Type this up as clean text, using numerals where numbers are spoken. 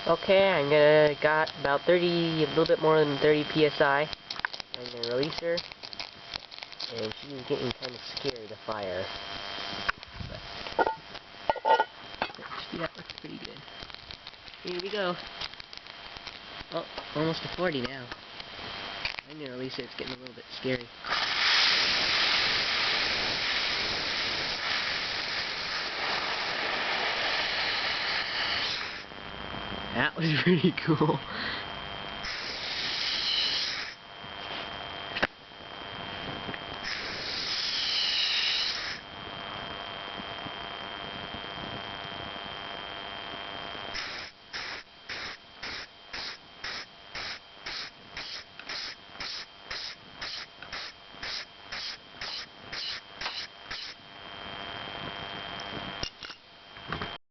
Okay, I'm gonna got about 30, a little bit more than 30 psi. I'm gonna release her, and she's getting kind of scared of fire. But that looks pretty good. Here we go. Oh, almost to 40 now. I'm gonna release her. It's getting a little bit scary. That was pretty cool.